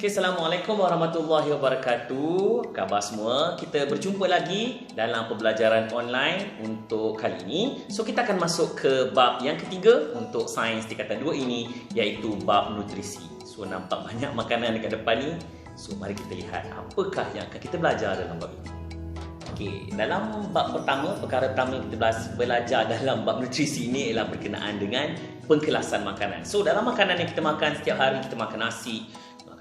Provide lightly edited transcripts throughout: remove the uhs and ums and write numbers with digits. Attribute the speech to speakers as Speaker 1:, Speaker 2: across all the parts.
Speaker 1: Okay, Assalamualaikum warahmatullahi wabarakatuh. Khabar semua, kita berjumpa lagi dalam pembelajaran online untuk kali ini. So, kita akan masuk ke bab yang ketiga untuk sains tingkatan 2 ini, iaitu bab nutrisi. So, nampak banyak makanan dekat depan ni. So, mari kita lihat apakah yang akan kita belajar dalam bab ini. Okay, dalam bab pertama, perkara pertama yang kita belajar dalam bab nutrisi ini ialah berkenaan dengan pengkelasan makanan. So, dalam makanan yang kita makan setiap hari, kita makan nasi,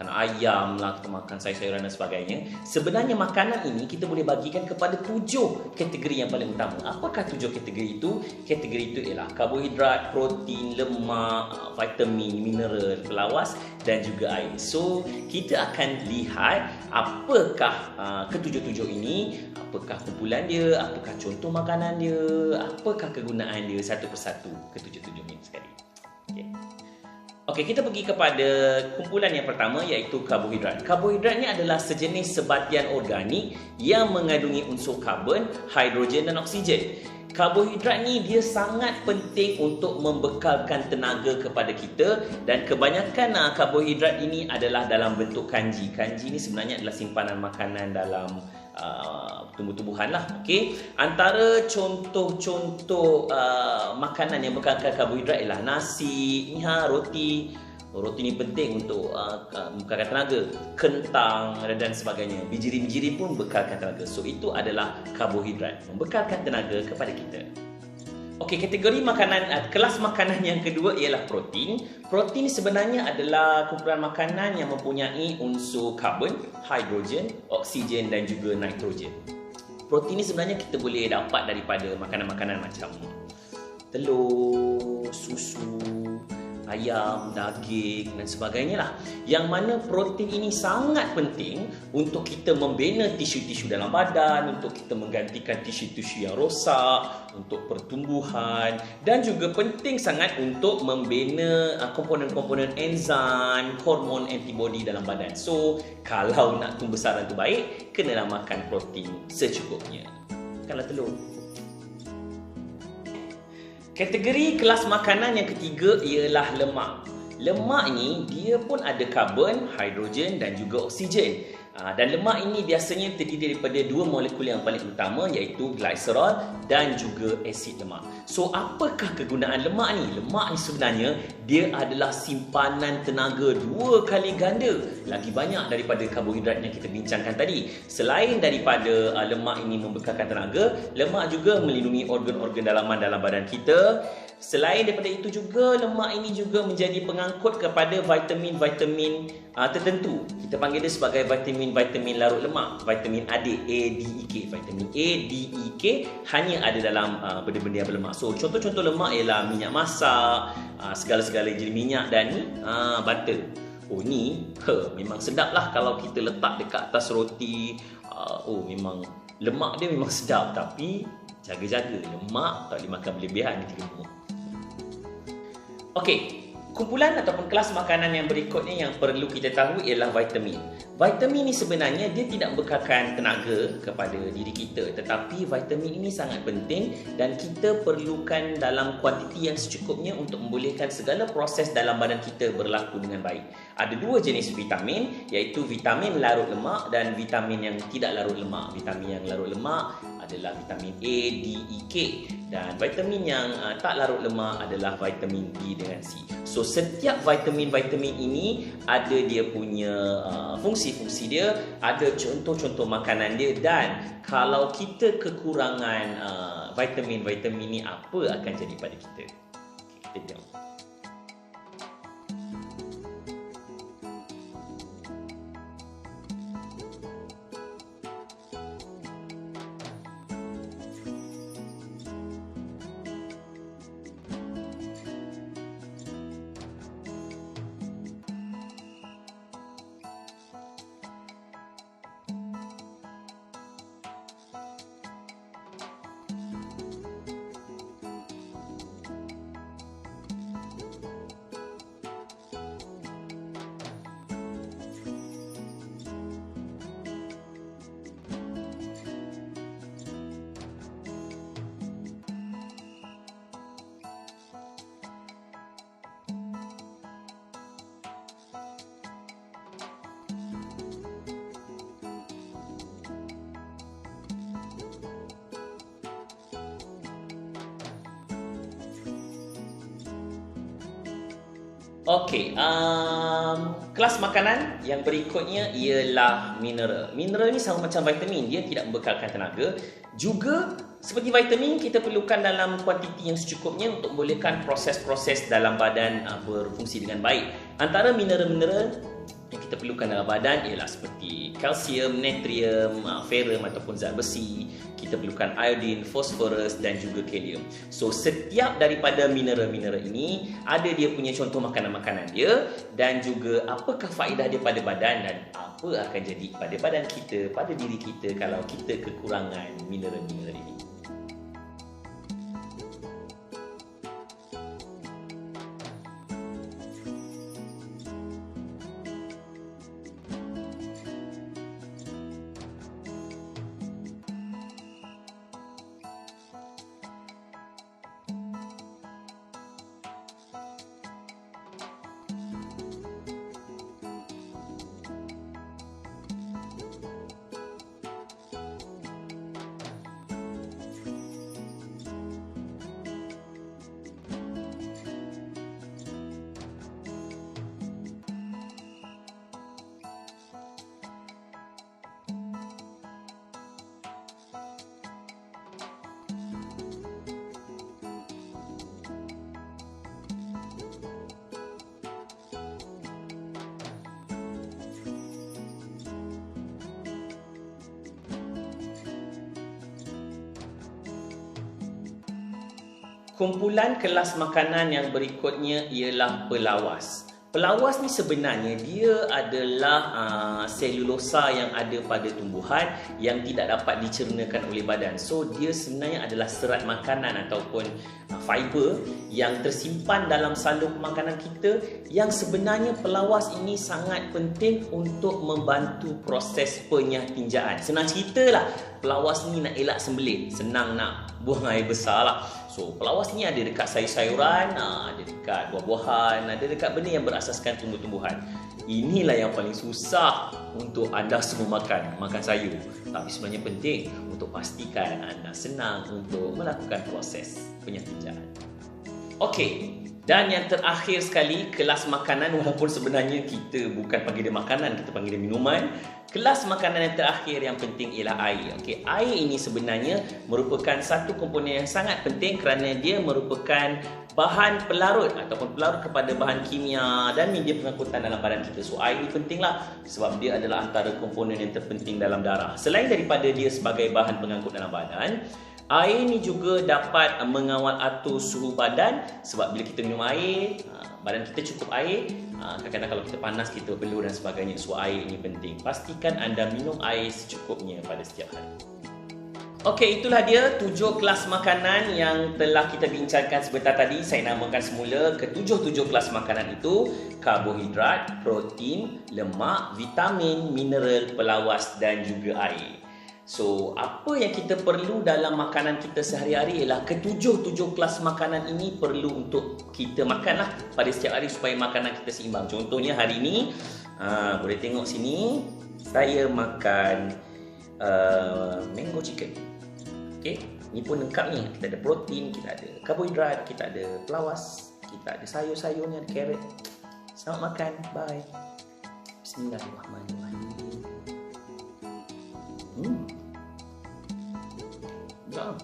Speaker 1: makan ayam lah, kita makan sayur-sayuran dan sebagainya. Sebenarnya makanan ini kita boleh bagikan kepada 7 kategori yang paling utama. Apakah 7 kategori itu? Kategori itu ialah karbohidrat, protein, lemak, vitamin, mineral, pelawas dan juga air. So, kita akan lihat apakah ketujuh-tujuh ini, apakah kumpulan dia, apakah contoh makanan dia, apakah kegunaan dia satu persatu ketujuh-tujuh ini sekali. Okay. Okey, kita pergi kepada kumpulan yang pertama iaitu karbohidrat. Karbohidrat ni adalah sejenis sebatian organik yang mengandungi unsur karbon, hidrogen dan oksigen. Karbohidrat ni dia sangat penting untuk membekalkan tenaga kepada kita dan kebanyakan karbohidrat ini adalah dalam bentuk kanji. Kanji ni sebenarnya adalah simpanan makanan dalam tumbuh-tumbuhan lah. Okay. Antara contoh-contoh makanan yang berkaitan karbohidrat ialah nasi, roti. Roti ni penting untuk membekalkan tenaga. Kentang dan sebagainya. Biji-biji pun bekalkan tenaga. So itu adalah karbohidrat, membekalkan tenaga kepada kita. Okey, kategori makanan, kelas makanan yang kedua ialah protein. Protein sebenarnya adalah kumpulan makanan yang mempunyai unsur karbon, hidrogen, oksigen dan juga nitrogen. Protein ni sebenarnya kita boleh dapat daripada makanan-makanan macam telur, susu, ayam, daging dan sebagainya lah. Yang mana protein ini sangat penting untuk kita membina tisu-tisu dalam badan, untuk kita menggantikan tisu-tisu yang rosak, untuk pertumbuhan dan juga penting sangat untuk membina komponen-komponen enzim, hormon, antibody dalam badan. So, kalau nak tumbuh besar tu baik, kenalah makan protein secukupnya. Makanlah telur. Kategori kelas makanan yang ketiga ialah lemak. Lemak ni dia pun ada karbon, hidrogen dan juga oksigen. Dan lemak ini biasanya terdiri daripada 2 molekul yang paling utama iaitu glycerol dan juga asid lemak. So apakah kegunaan lemak ni? Lemak ni sebenarnya dia adalah simpanan tenaga 2 kali ganda lagi banyak daripada karbohidrat yang kita bincangkan tadi. Selain daripada lemak ini membekalkan tenaga, lemak juga melindungi organ-organ dalaman dalam badan kita. Selain daripada itu juga, lemak ini juga menjadi pengangkut kepada vitamin-vitamin tertentu. Kita panggil dia sebagai vitamin-vitamin larut lemak, vitamin A, D, E, K. Vitamin A, D, E, K hanya ada dalam benda-benda yang berlemak. So, contoh-contoh lemak ialah minyak masak, segala-segala jenis minyak dan butter. Oh ni, memang sedap lah kalau kita letak dekat atas roti. Memang lemak dia memang sedap, tapi jaga-jaga lemak tak boleh makan berlebihan nanti gemuk. Okey, kumpulan ataupun kelas makanan yang berikutnya yang perlu kita tahu ialah vitamin. Vitamin ni sebenarnya dia tidak membekalkan tenaga kepada diri kita, tetapi vitamin ini sangat penting dan kita perlukan dalam kuantiti yang secukupnya untuk membolehkan segala proses dalam badan kita berlaku dengan baik. Ada 2 jenis vitamin iaitu vitamin larut lemak dan vitamin yang tidak larut lemak. Vitamin yang larut lemak adalah vitamin A, D, E, K dan vitamin yang tak larut lemak adalah vitamin B dengan C. So setiap vitamin-vitamin ini ada dia punya fungsi-fungsi dia, ada contoh-contoh makanan dia dan kalau kita kekurangan vitamin-vitamin ni apa akan jadi pada kita? Kita tengok. Okey, kelas makanan yang berikutnya ialah mineral. Mineral ni sama macam vitamin, dia tidak membekalkan tenaga. Juga seperti vitamin, kita perlukan dalam kuantiti yang secukupnya untuk membolehkan proses-proses dalam badan berfungsi dengan baik. Antara mineral-mineral yang kita perlukan dalam badan ialah seperti kalsium, natrium, ferrum ataupun zat besi. Kita perlukan iodine, fosforus dan juga kalium. So, setiap daripada mineral-mineral ini ada dia punya contoh makanan-makanan dia dan juga apakah faedah dia pada badan dan apa akan jadi pada badan kita, pada diri kita kalau kita kekurangan mineral-mineral ini. Kumpulan kelas makanan yang berikutnya ialah pelawas. Pelawas ni sebenarnya dia adalah selulosa yang ada pada tumbuhan yang tidak dapat dicernakan oleh badan. So dia sebenarnya adalah serat makanan ataupun fiber yang tersimpan dalam salur makanan kita, yang sebenarnya pelawas ini sangat penting untuk membantu proses penyatinjaan. Senang ceritalah, pelawas ni nak elak sembelit, senang nak buang air besar lah. So, pelawas ni ada dekat sayur-sayuran, ada dekat buah-buahan, ada dekat benda yang berasaskan tumbuh-tumbuhan. Inilah yang paling susah untuk anda semua makan sayur. Tapi sebenarnya penting untuk pastikan anda senang untuk melakukan proses penyatinjaan. Okey, dan yang terakhir sekali, kelas makanan, walaupun sebenarnya kita bukan panggil dia makanan, kita panggil dia minuman. Kelas makanan yang terakhir yang penting ialah air. Okey, air ini sebenarnya merupakan satu komponen yang sangat penting kerana dia merupakan bahan pelarut ataupun pelarut kepada bahan kimia dan media pengangkutan dalam badan kita. So, air ini pentinglah sebab dia adalah antara komponen yang terpenting dalam darah. Selain daripada dia sebagai bahan pengangkut dalam badan, air ini juga dapat mengawal atur suhu badan sebab bila kita minum air, badan kita cukup air. Kadang-kadang kalau kita panas, kita perlu dan sebagainya. So, air ini penting. Pastikan anda minum air secukupnya pada setiap hari. Okey, itulah dia 7 kelas makanan yang telah kita bincangkan sebentar tadi. Saya namakan semula ketujuh kelas makanan itu: karbohidrat, protein, lemak, vitamin, mineral, pelawas dan juga air. So, apa yang kita perlu dalam makanan kita sehari-hari ialah ketujuh kelas makanan ini perlu untuk kita makanlah pada setiap hari supaya makanan kita seimbang. Contohnya hari ini, boleh tengok sini, saya makan mango chicken. Okey, ni pun lengkap ni. Kita ada protein, kita ada karbohidrat, kita ada pelawas, kita ada sayur-sayur ni, ada carrot. Selamat makan. Bye. Bismillahirrahmanirrahim. Jom.